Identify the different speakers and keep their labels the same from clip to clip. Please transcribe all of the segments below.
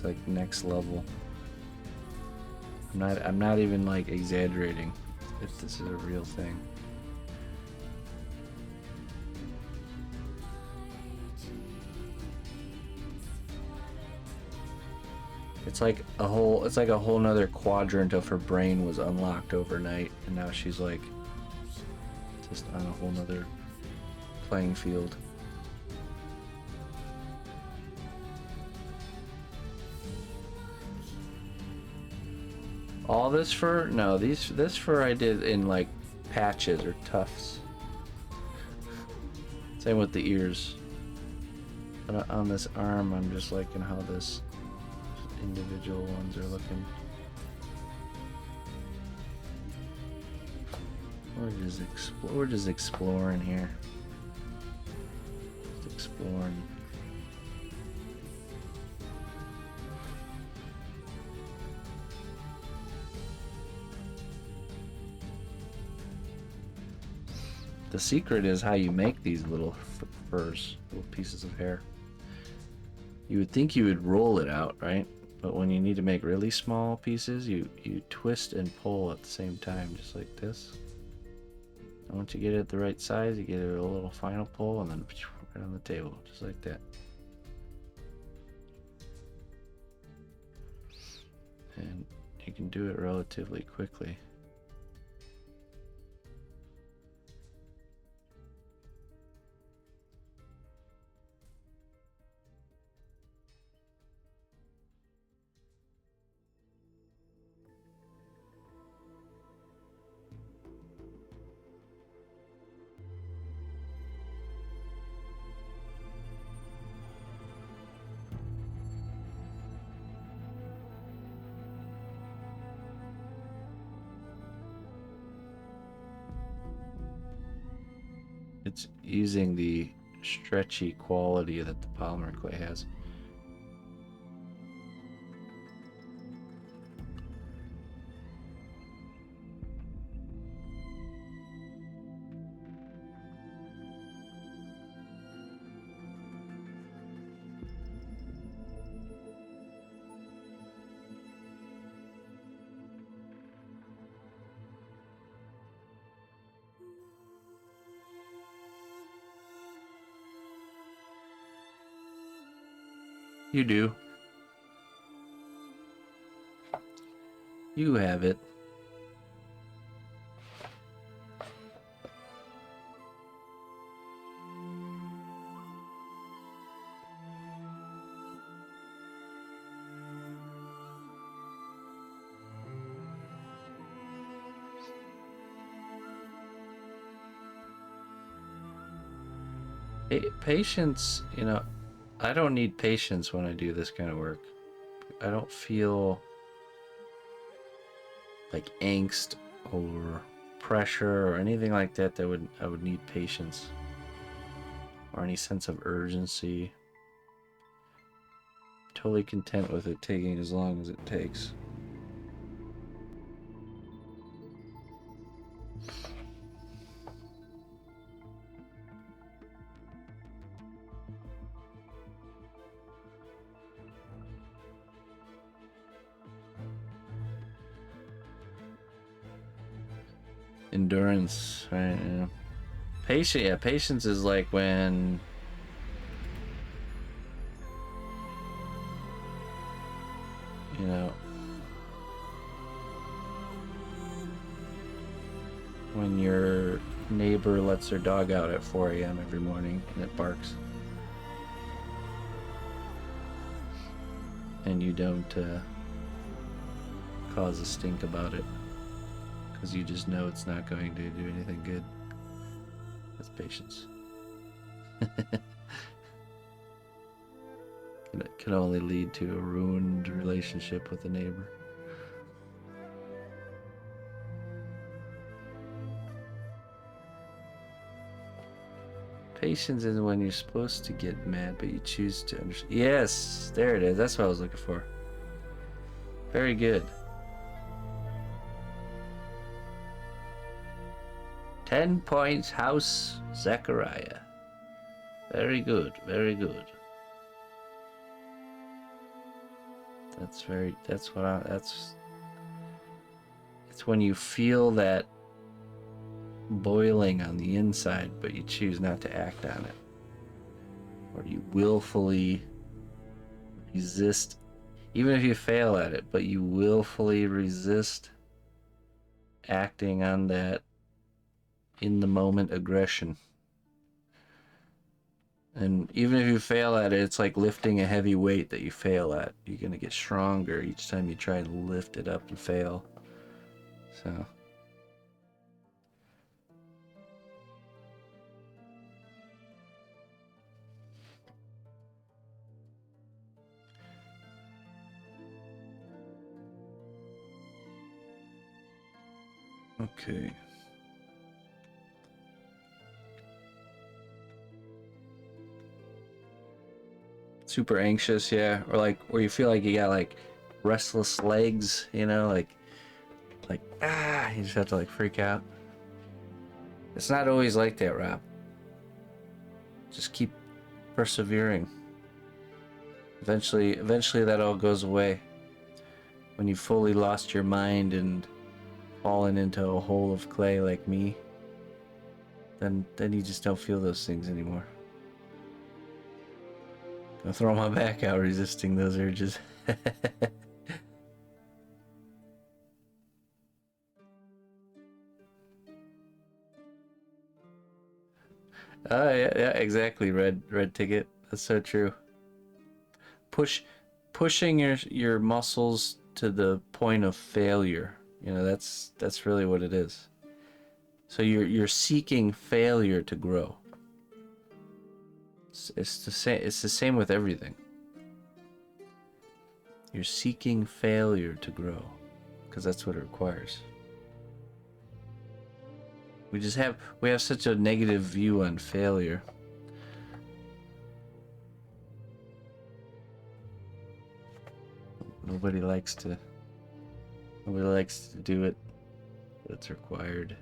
Speaker 1: It's like next level. I'm not even like exaggerating if this is a real thing. It's like a whole nother quadrant of her brain was unlocked overnight, and now she's like just on a whole nother playing field. All this fur? No, this fur I did in like patches or tufts. Same with the ears. But on this arm, I'm just liking how this individual ones are looking. We're just exploring here. Just exploring. The secret is how you make these little furs, little pieces of hair. You would think you would roll it out, right? But when you need to make really small pieces, you twist and pull at the same time, just like this. And once you get it the right size, you get it a little final pull, and then right on the table, just like that. And you can do it relatively quickly. It's using the stretchy quality that the polymer clay has. You do. You have it. Patience, you know, I don't need patience when I do this kind of work. I don't feel like angst or pressure or anything like that I would need patience or any sense of urgency. Totally content with it taking as long as it takes. Endurance, right? Yeah. Patience is like when you know when your neighbor lets their dog out at 4 a.m. every morning and it barks, and you don't cause a stink about it because you just know it's not going to do anything good. That's patience. It can only lead to a ruined relationship with a neighbor. Patience is when you're supposed to get mad, but you choose to understand. Yes, there it is. That's what I was looking for. Very good. 10 points, House Zachariah. Very good, very good. It's when you feel that boiling on the inside, but you choose not to act on it. Or you willfully resist, even if you fail at it, but you willfully resist acting on that in the moment aggression. And even if you fail at it, it's like lifting a heavy weight that you fail at. You're going to get stronger each time you try to lift it up and fail. So. Okay. Super anxious, yeah. Or like where you feel like you got like restless legs, you know, like you just have to like freak out. It's not always like that, Rob. Just keep persevering. Eventually that all goes away. When you've fully lost your mind and fallen into a hole of clay like me, then you just don't feel those things anymore. Gonna throw my back out resisting those urges. Oh yeah, exactly. Red ticket. That's so true. Pushing your muscles to the point of failure. You know, that's really what it is. So you're seeking failure to grow. It's the same. It's the same with everything. You're seeking failure to grow, because that's what it requires. We have such a negative view on failure. Nobody likes to do it. It's required.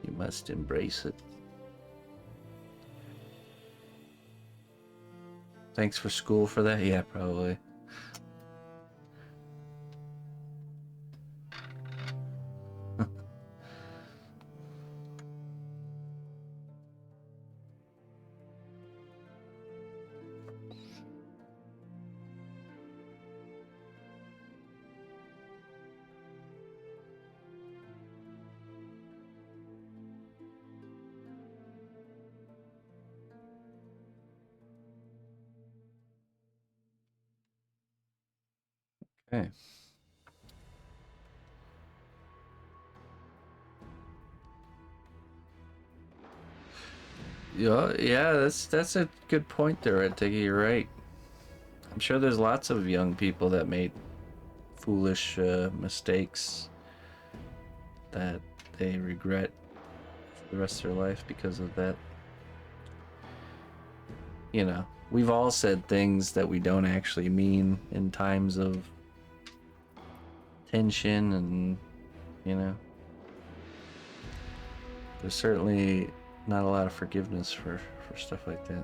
Speaker 1: You must embrace it. Thanks for school for that? Yeah, probably. Okay. Yeah, that's a good point there, Ed Tiggy. You're right. I'm sure there's lots of young people that made foolish mistakes that they regret for the rest of their life because of that. You know, we've all said things that we don't actually mean in times of tension, and you know, there's certainly not a lot of forgiveness for stuff like that.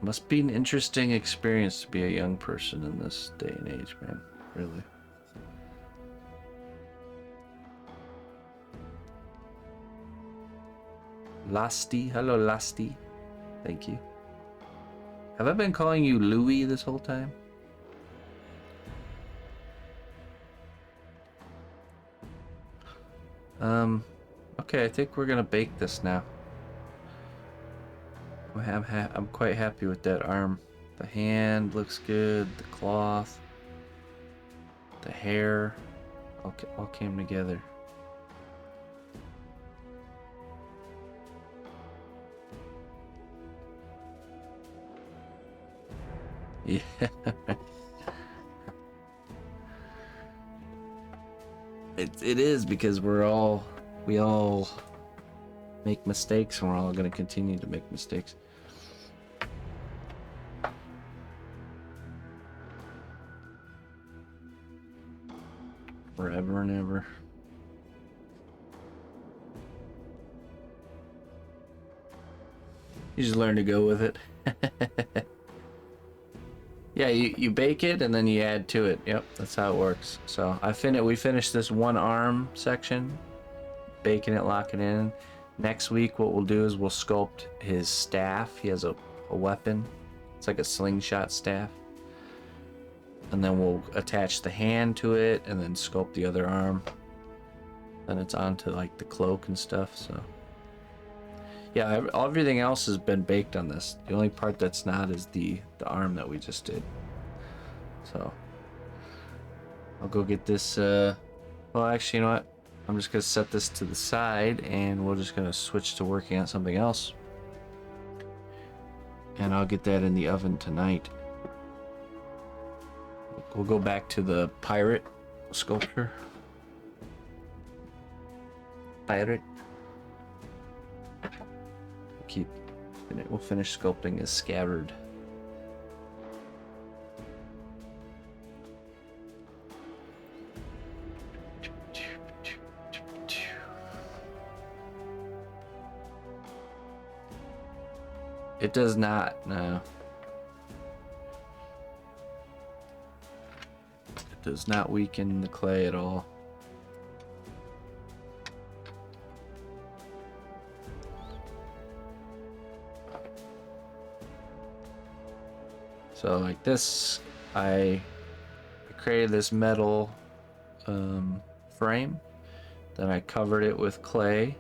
Speaker 1: Must be an interesting experience to be a young person in this day and age, man. Really. Lasty, hello Lasty. Thank you. Have I been calling you Louie this whole time? Okay, I think we're gonna bake this now. I'm quite happy with that arm. The hand looks good, the cloth, the hair, all came together. Yeah. It is, because we all make mistakes, and we're all going to continue to make mistakes. Forever and ever. You just learn to go with it. Yeah, you bake it and then you add to it. Yep, that's how it works. So we finished this one arm section, baking it, locking it in. Next week what we'll do is we'll sculpt his staff. He has a weapon. It's like a slingshot staff. And then we'll attach the hand to it and then sculpt the other arm. Then it's onto like the cloak and stuff, so. Yeah, everything else has been baked on this. The only part that's not is the arm that we just did. So I'll go get this. Well, actually, you know what? I'm just gonna set this to the side, and we're just gonna switch to working on something else. And I'll get that in the oven tonight. We'll go back to the pirate sculpture. Pirate. We'll finish sculpting his scabbard. It does not, no. It does not weaken the clay at all. So like this, I created this metal frame. Then I covered it with clay,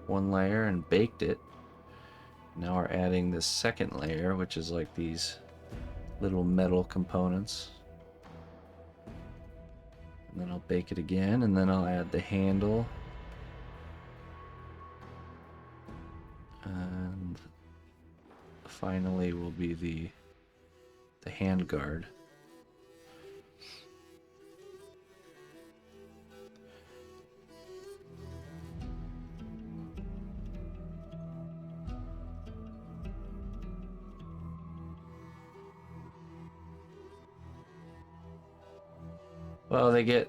Speaker 1: one layer, and baked it. Now we're adding this second layer, which is like these little metal components. And then I'll bake it again, and then I'll add the handle. And finally will be the hand guard. Well, they get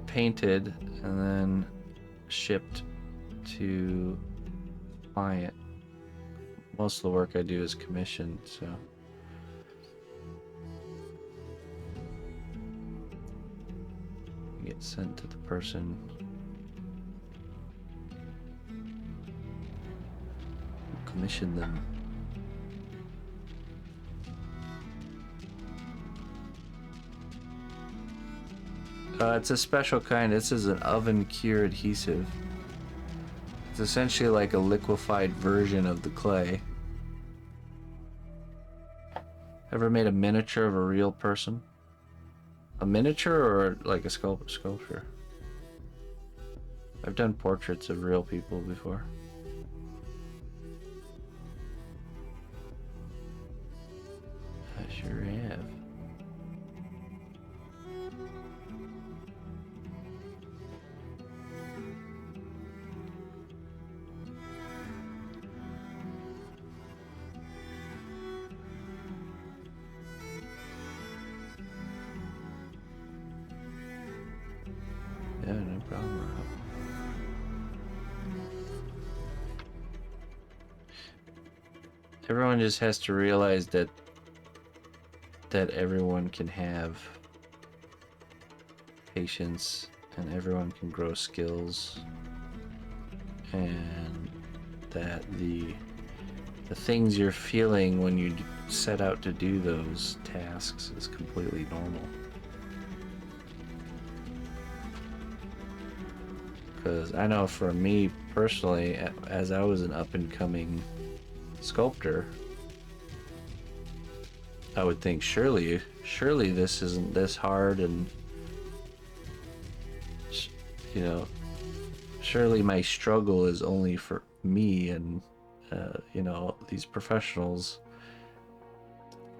Speaker 1: painted and then shipped to client. Most of the work I do is commissioned, so. Get sent to the person who commissioned them. It's a special kind. This is an oven cure adhesive. It's essentially like a liquefied version of the clay. Ever made a miniature of a real person? A miniature or like a sculpture? I've done portraits of real people before. I sure have. Yeah, no problem, Rob. Everyone just has to realize that everyone can have patience and everyone can grow skills, and that the things you're feeling when you set out to do those tasks is completely normal. Because I know for me personally, as I was an up-and-coming sculptor, I would think surely this isn't this hard, and you know, surely my struggle is only for me, and you know, these professionals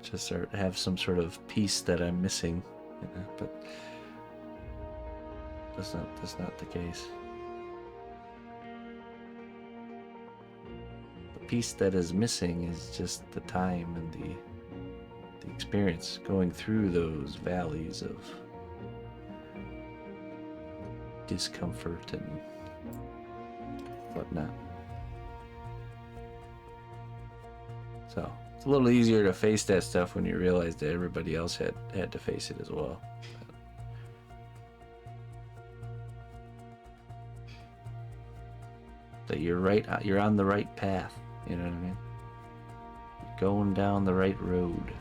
Speaker 1: just have some sort of piece that I'm missing, you know, but that's not the case. The piece that is missing is just the time and the experience going through those valleys of discomfort and whatnot. So it's a little easier to face that stuff when you realize that everybody else had to face it as well. That you're on the right path, you know what I mean? You're going down the right road.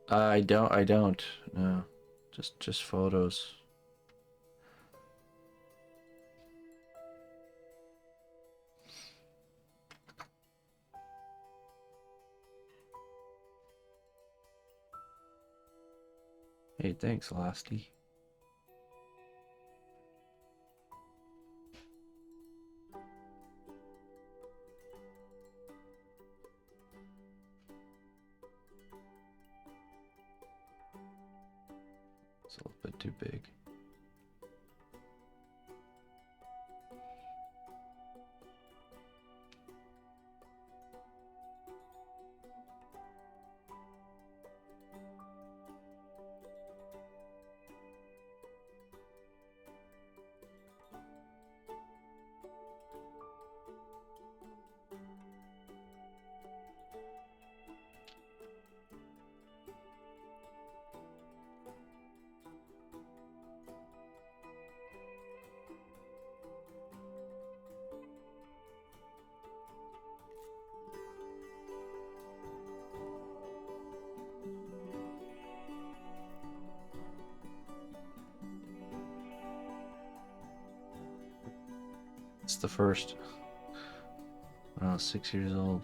Speaker 1: I don't, no. Just photos. Hey, thanks, Losty. It's a little bit too big. It's the first. When I was 6 years old.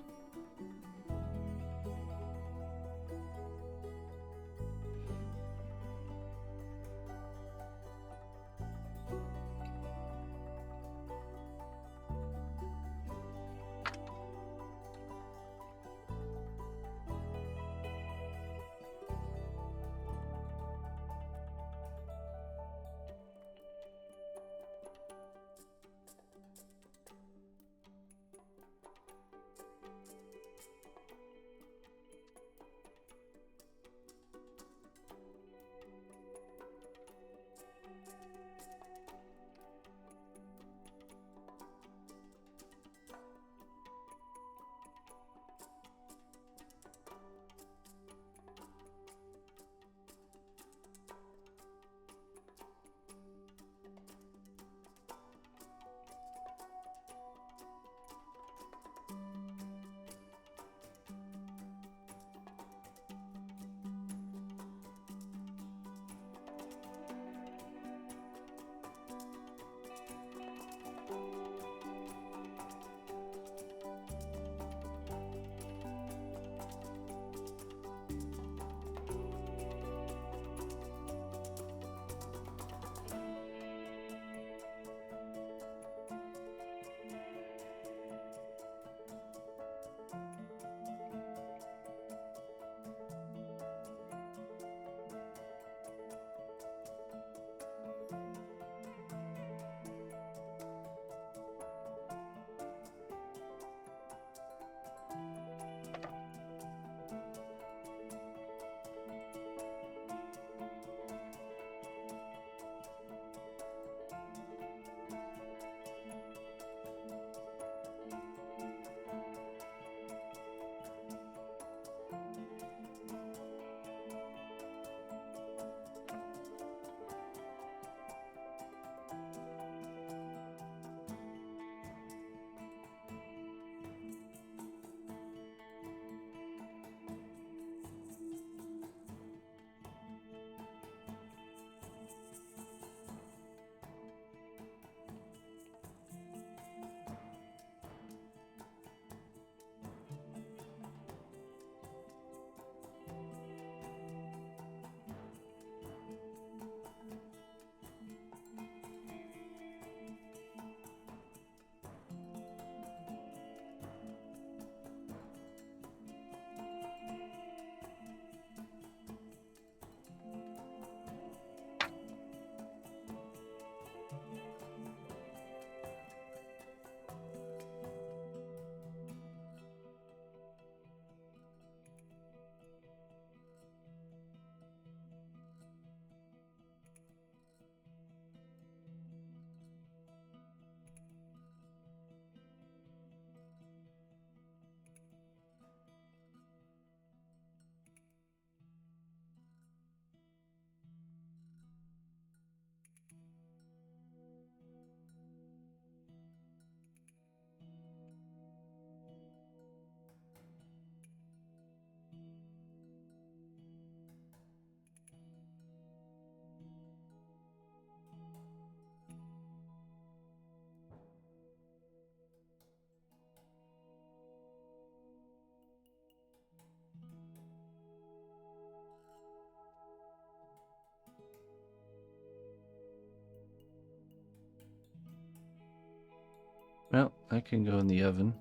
Speaker 1: that can go in the oven.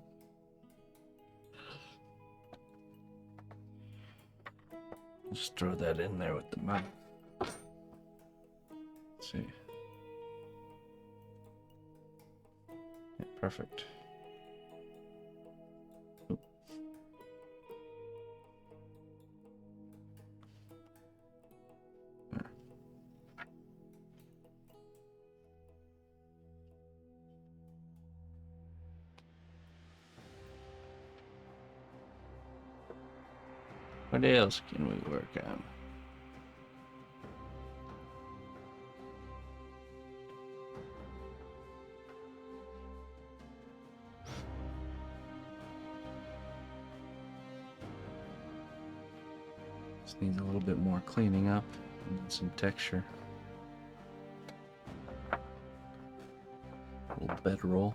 Speaker 1: Just throw that in there with the mud. Let's see. Yeah, perfect. Oop. There. What else can we work on? This needs a little bit more cleaning up and some texture. A little bedroll.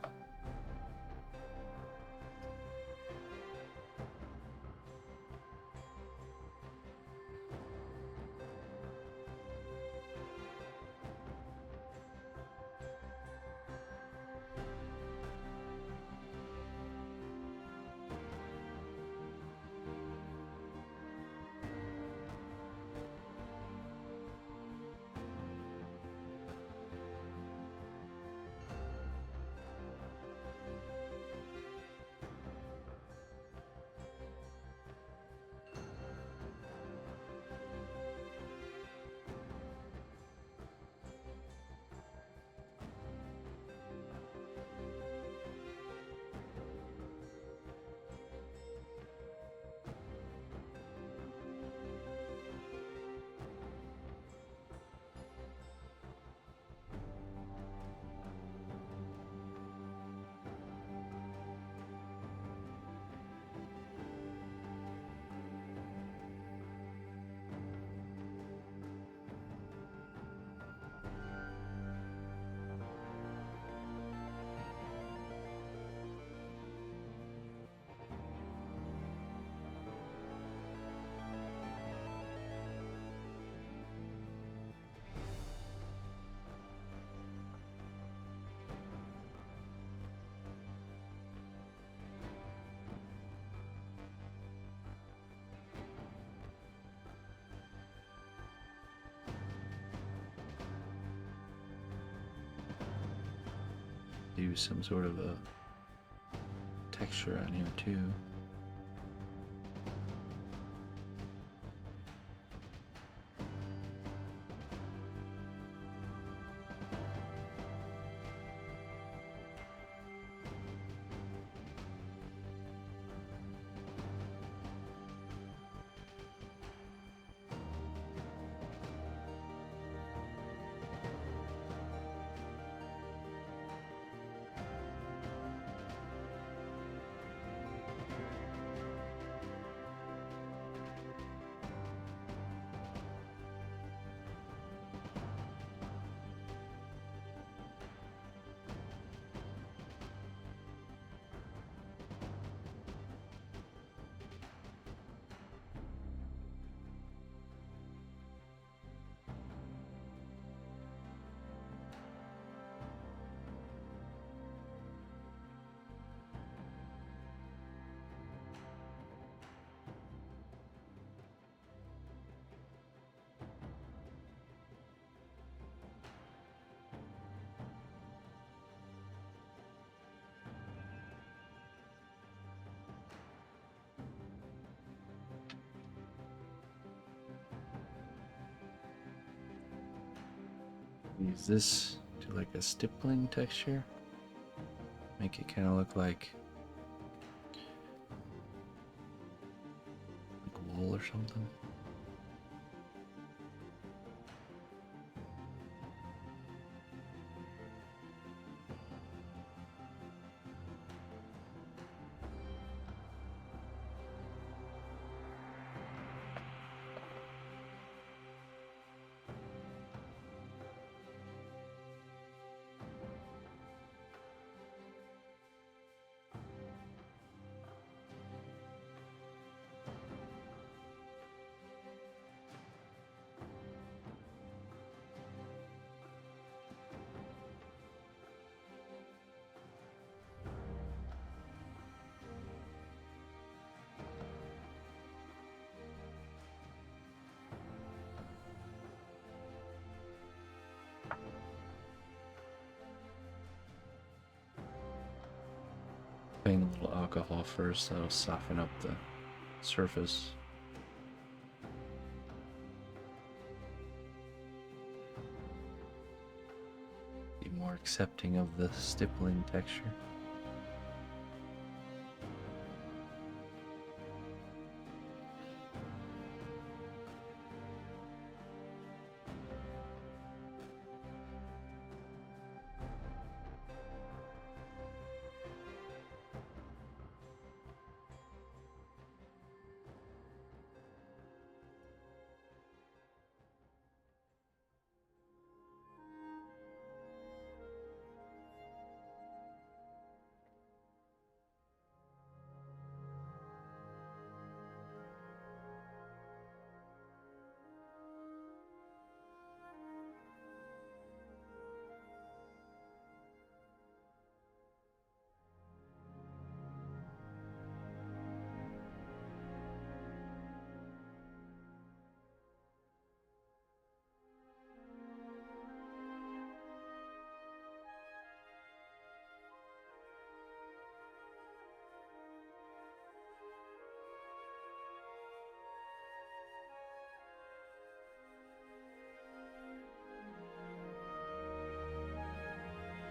Speaker 1: Do some sort of a texture on here too. Use this to like a stippling texture. Make it kind of look like wool or something. Putting a little alcohol first, that'll soften up the surface. Be more accepting of the stippling texture.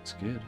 Speaker 1: It's good.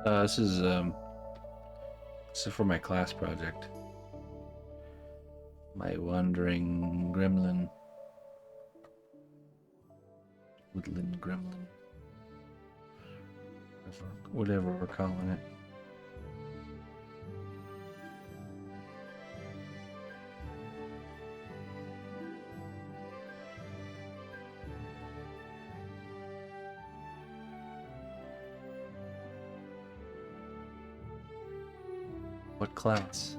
Speaker 1: This is for my class project. My wandering gremlin, woodland gremlin, whatever we're calling it. What class?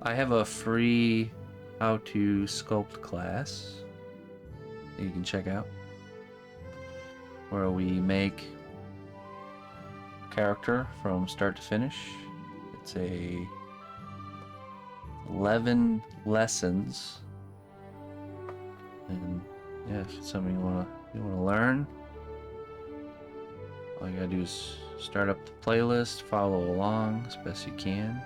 Speaker 1: I have a free how to sculpt class that you can check out, where we make a character from start to finish. It's a 11 lessons, and yeah, if it's something you wanna learn, all you gotta do is start up the playlist, follow along as best you can,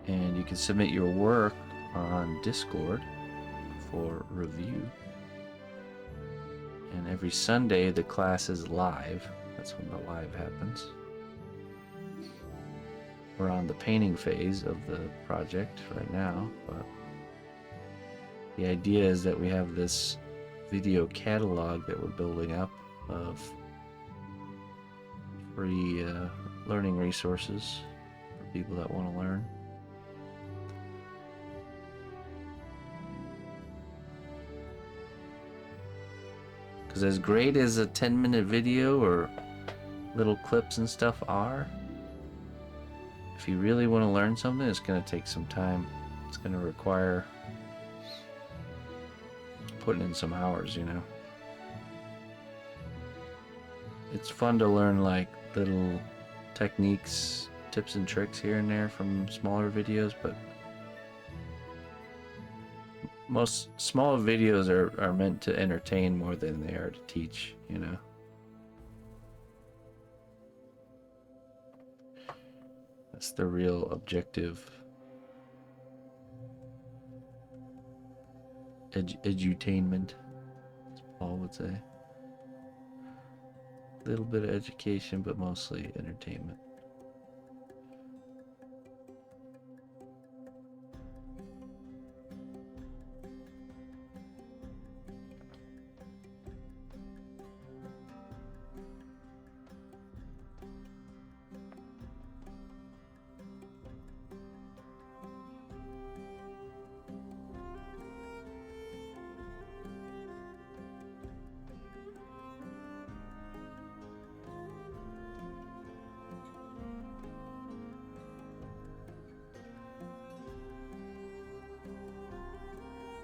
Speaker 1: and you can submit your work on Discord for review. And every Sunday the class is live. That's when the live happens. We're on the painting phase of the project right now, but the idea is that we have this video catalog that we're building up of free learning resources people that want to learn. Because as great as a 10-minute video or little clips and stuff are, if you really want to learn something, it's going to take some time. It's going to require putting in some hours, you know. It's fun to learn like little techniques, tips and tricks here and there from smaller videos, but most small videos are meant to entertain more than they are to teach, you know. That's the real objective. Edutainment, as Paul would say. A little bit of education, but mostly entertainment.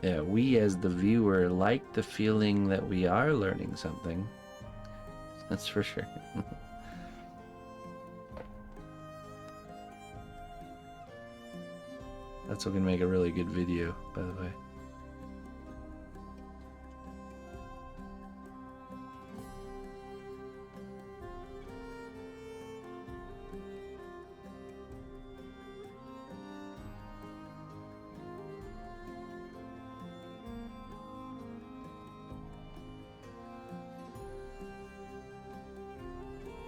Speaker 1: Yeah, we as the viewer like the feeling that we are learning something. That's for sure. That's what can make a really good video, by the way.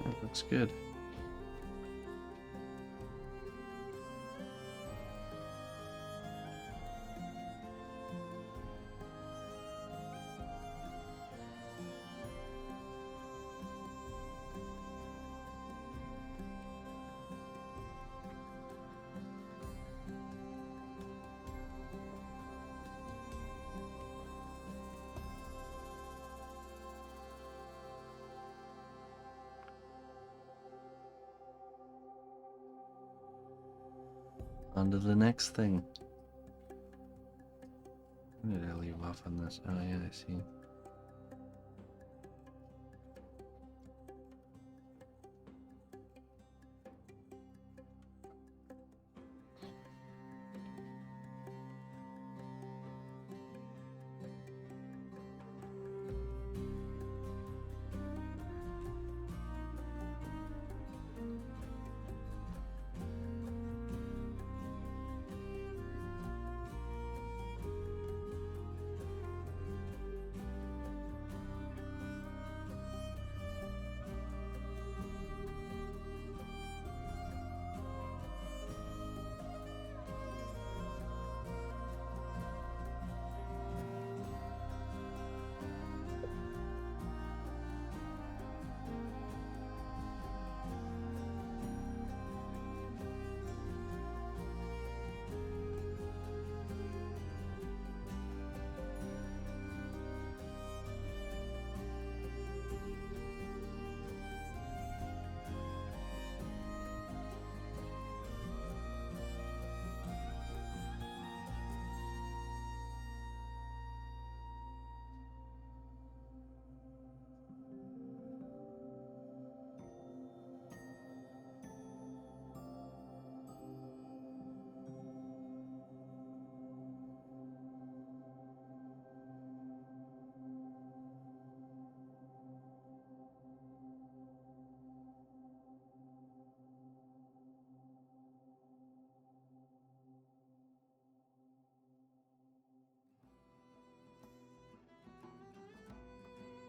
Speaker 1: That looks good. On to the next thing. When did I leave off on this? Oh yeah, I see.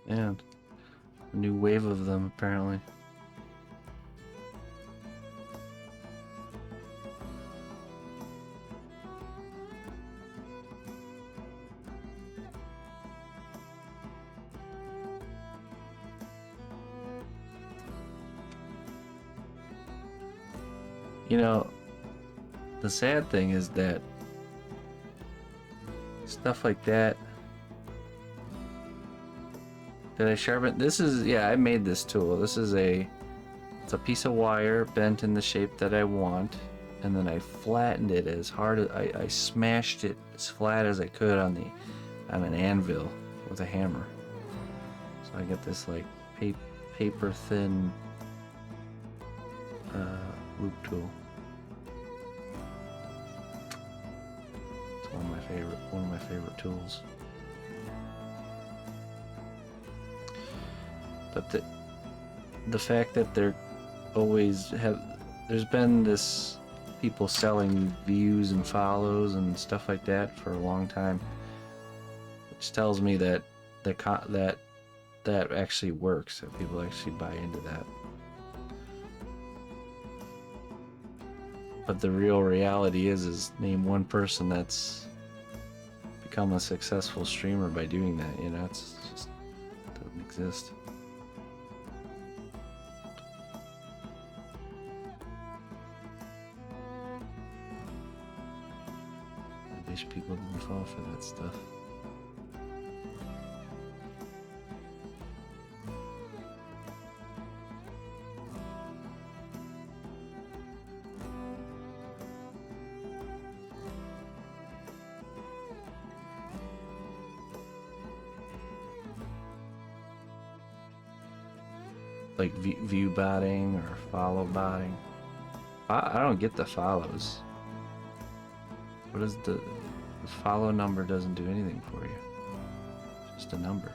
Speaker 1: And a new wave of them, apparently. You know, the sad thing is that stuff like that. Did I sharpen? This is, yeah, I made this tool. This is it's a piece of wire bent in the shape that I want. And then I flattened it as hard as, I smashed it as flat as I could on an anvil with a hammer. So I get this like paper thin loop tool. It's one of my favorite tools. But the fact that there's been this people selling views and follows and stuff like that for a long time, which tells me that that actually works, that people actually buy into that. But the real reality is name one person that's become a successful streamer by doing that. You know, it's just, it doesn't exist. I wish people didn't fall for that stuff. Like view botting or follow botting. I don't get the follows. What is the follow number? Doesn't do anything for you. It's just a number.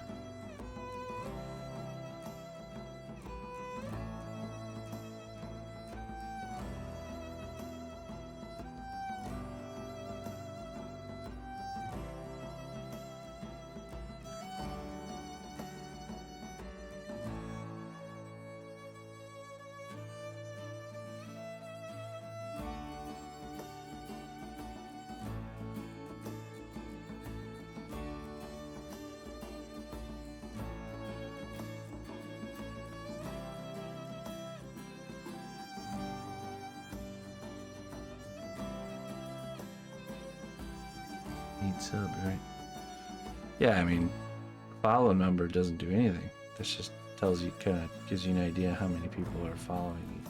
Speaker 1: Need sub, right? Yeah, I mean, follow number doesn't do anything. This just tells you, kind of gives you an idea how many people are following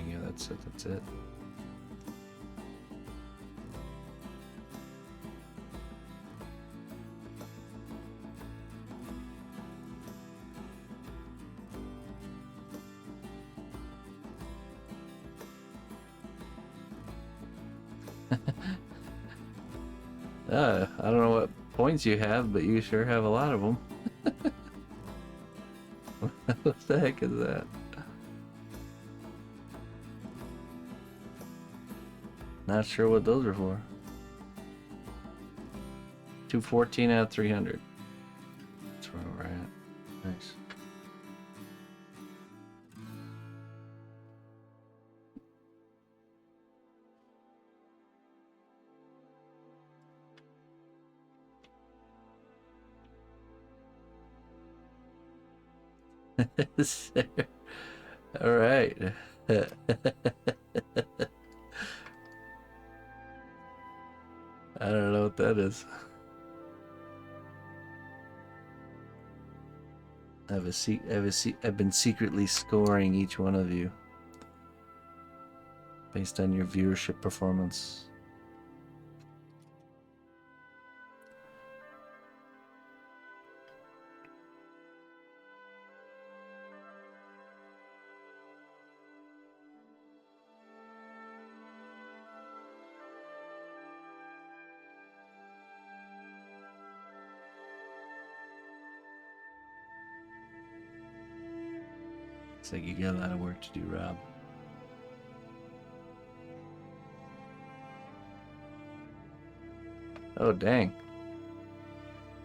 Speaker 1: you. That's it. That's it. I don't know what points you have, but you sure have a lot of them. What the heck is that? Not sure what those are for. 214 out of 300. That's where we're at. Nice. All right. I don't know what that is. I've been secretly scoring each one of you based on your viewership performance. Looks like you got a lot of work to do, Rob. Oh dang.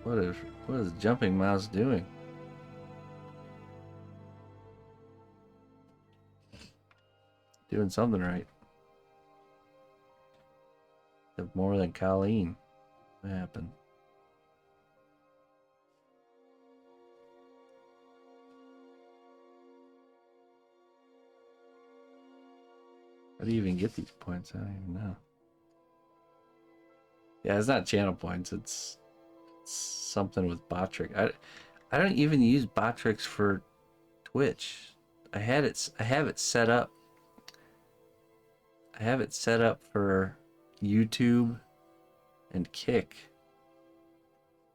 Speaker 1: What is jumping mouse doing? Doing something right. Have more than Colleen. What happened? How do you even get these points? I don't even know. Yeah, it's not channel points. It's something with Botrick. I don't even use Botrix for Twitch. I have it set up. I have it set up for YouTube and Kick.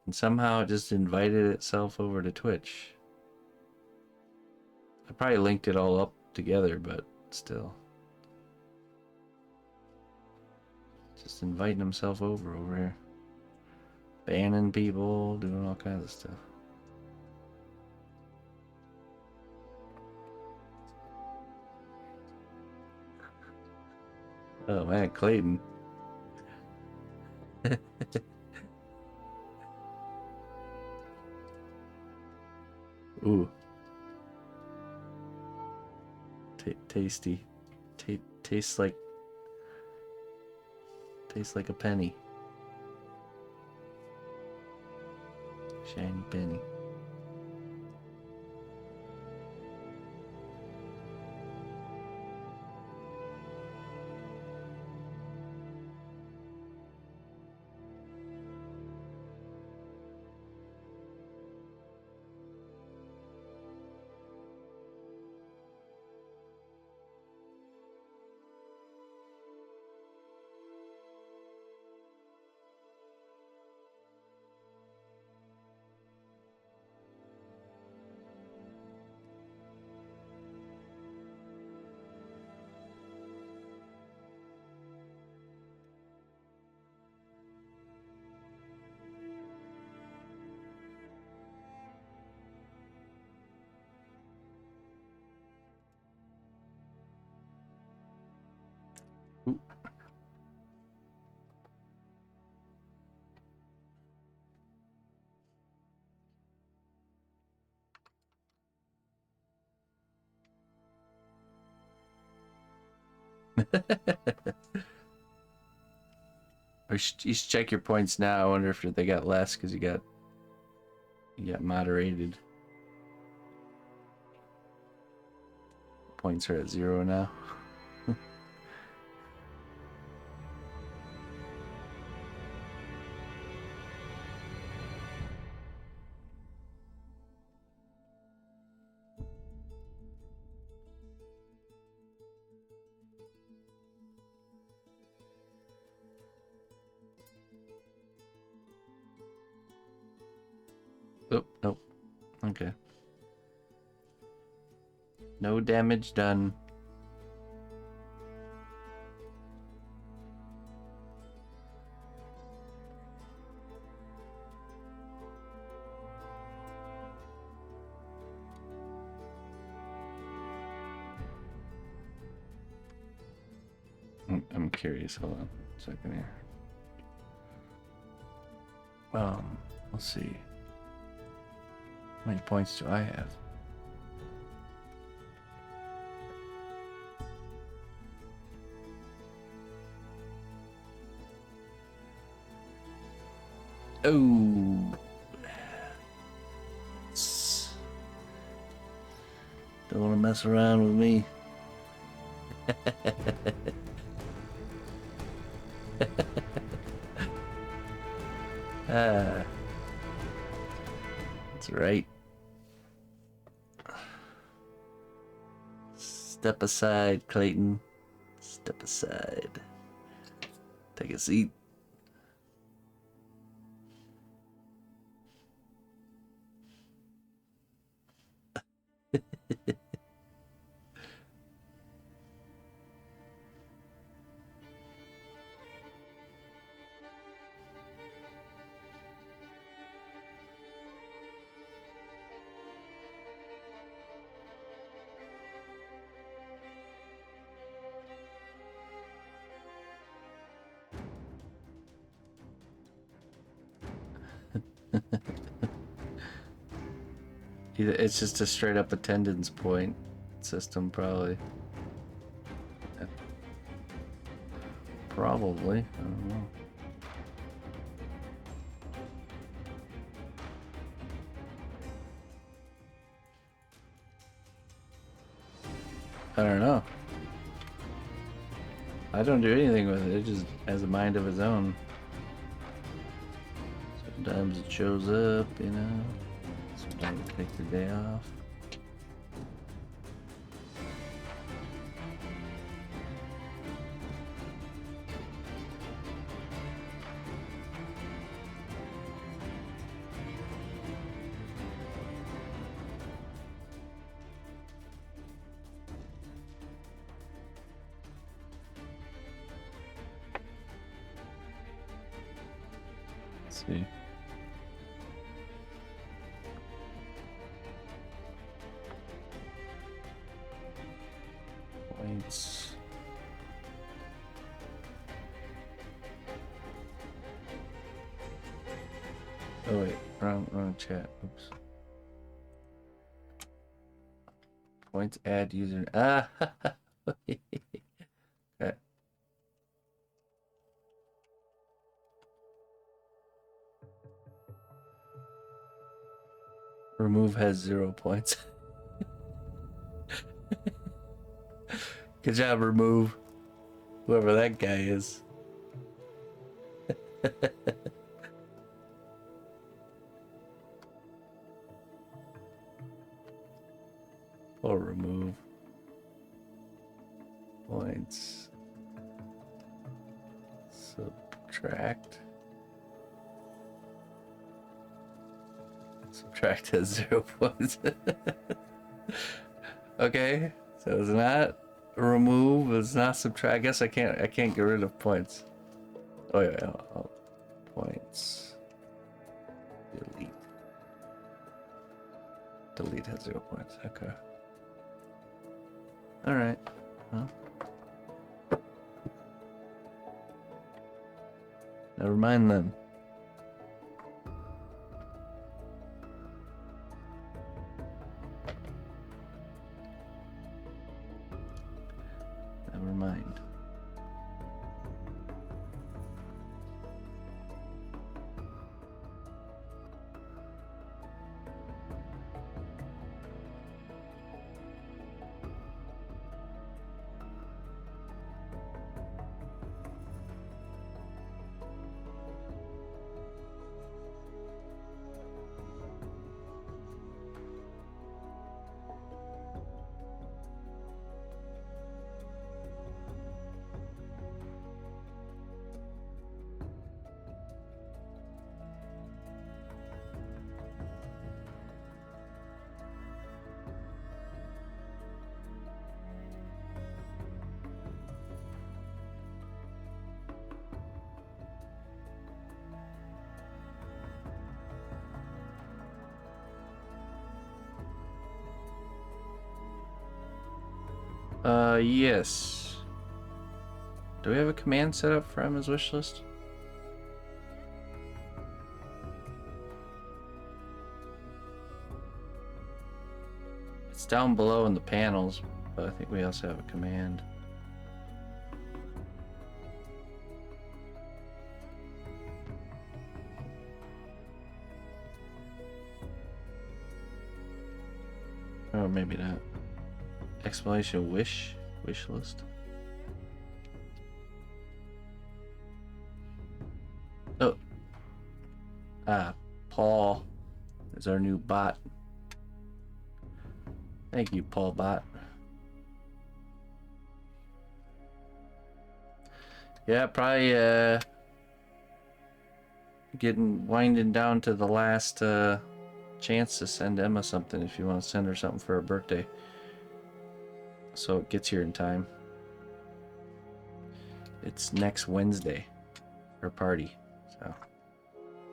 Speaker 1: And somehow it just invited itself over to Twitch. I probably linked it all up together, but still. Just inviting himself over here. Banning people, doing all kinds of stuff. Oh man, Clayton. Ooh. Tasty. Tastes like a penny. Shiny penny. Ooh. Or you should check your points now. I wonder if they got less because you got moderated. Points are at 0 now. Oh, nope. Okay. No damage done. I'm curious. Hold on a second here. Let's see. How many points do I have? Oh. Don't want to mess around with me. That's right. Step aside, Clayton. Step aside. Take a seat. It's just a straight up attendance point system, probably. Probably. I don't know. I don't know. I don't do anything with it. It just has a mind of its own. Sometimes it shows up, you know. Sometimes you take the day off. Let's see. Points. Oh wait, wrong chat. Oops. Points add user. Ah. Okay. Remove has 0 points. Good job, remove. Whoever that guy is. Or remove. Points. Subtract. Subtract has 0 points. Okay, so it's not remove, it's not subtract. I guess I can't get rid of points. Oh yeah, points. Delete. Delete has 0 points. Okay. All right. Well, never mind then. Never mind. Yes. Do we have a command set up for Emma's wish list? It's down below in the panels, but I think we also have a command. Oh, maybe not. Explanation wish list. Oh. Paul is our new bot. Thank you, Paul bot. Yeah, probably winding down to the last chance to send Emma something if you want to send her something for her birthday. So it gets here in time. It's next Wednesday, her party. So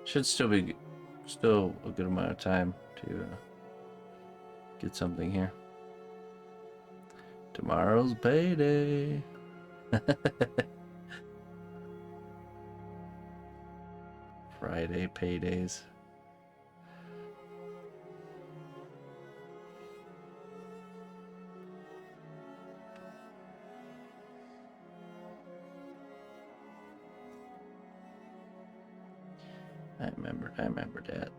Speaker 1: should still be a good amount of time to get something here. Tomorrow's payday. Friday paydays. I remember that.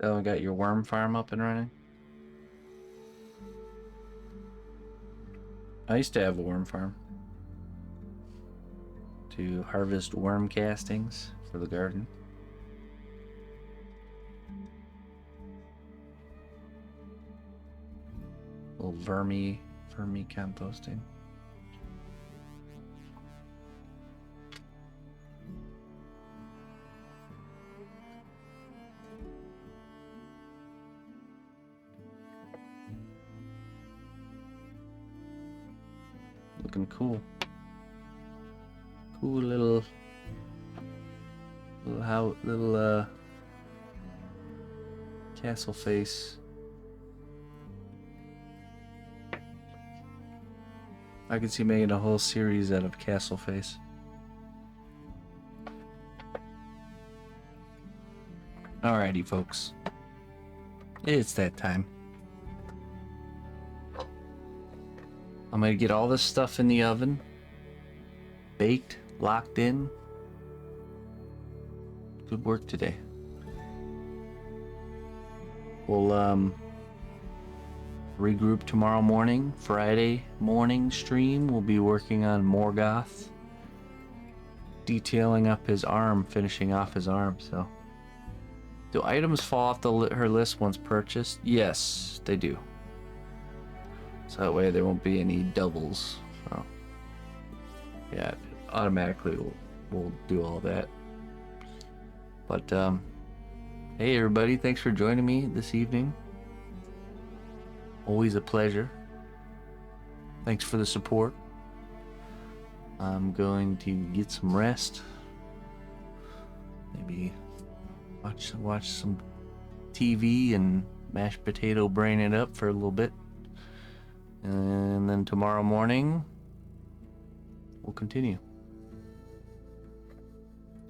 Speaker 1: got your worm farm up and running? I used to have a worm farm to harvest worm castings for the garden. A little vermi composting. Looking cool. Cool little castle face. I could see making a whole series out of castle face. Alrighty, folks. It's that time. I'm gonna get all this stuff in the oven, baked, locked in. Good work today. We'll regroup tomorrow morning. Friday morning stream, we'll be working on Morgoth, detailing up his arm, finishing off his arm. So, do items fall off her list once purchased? Yes, they do. So that way there won't be any doubles. So, yeah, automatically we'll do all that. But hey everybody, thanks for joining me this evening. Always a pleasure. Thanks for the support. I'm going to get some rest. Maybe watch some TV and mashed potato brain it up for a little bit. And then tomorrow morning, we'll continue.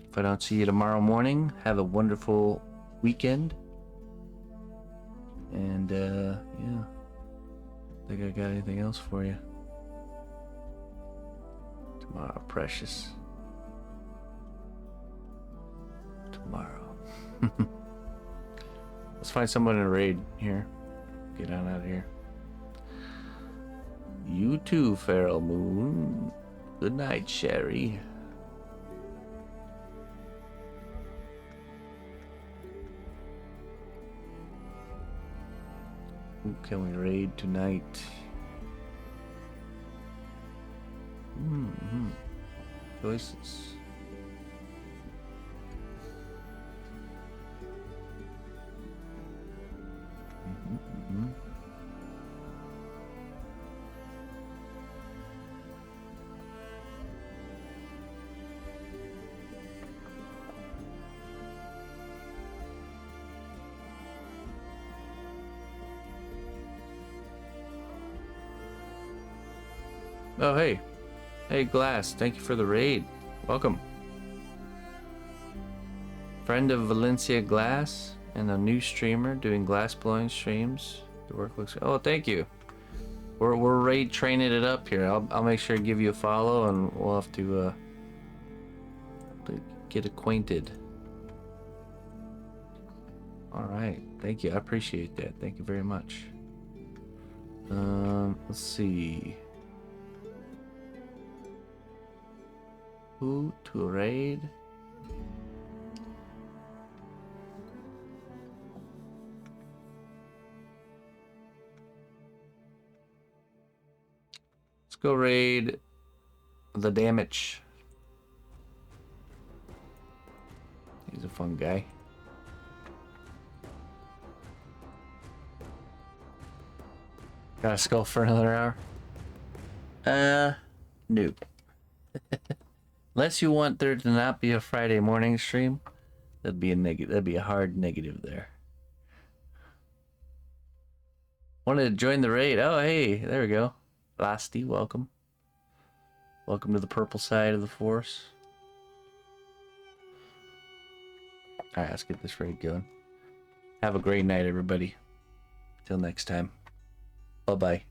Speaker 1: If I don't see you tomorrow morning, have a wonderful weekend. And, yeah. Think I got anything else for you? Tomorrow, precious. Tomorrow. Let's find someone in a raid here. Get on out of here. You too, Feral Moon. Good night, Sherry. Who can we raid tonight? Choices. Oh, hey. Hey, Glass. Thank you for the raid. Welcome. Friend of Valencia Glass and a new streamer doing glass blowing streams. The work looks... Oh, thank you. We're raid training it up here. I'll make sure to give you a follow and we'll have to get acquainted. All right. Thank you. I appreciate that. Thank you very much. Let's see. Who to raid? Let's go raid the damage. He's a fun guy. Got a skull for another hour? Nope. Unless you want there to not be a Friday morning stream, that'd be a negative. That'd be a hard negative there. Wanted to join the raid. Oh, hey, there we go. Lasty, welcome. Welcome to the purple side of the force. All right, let's get this raid going. Have a great night, everybody. Till next time. Bye-bye.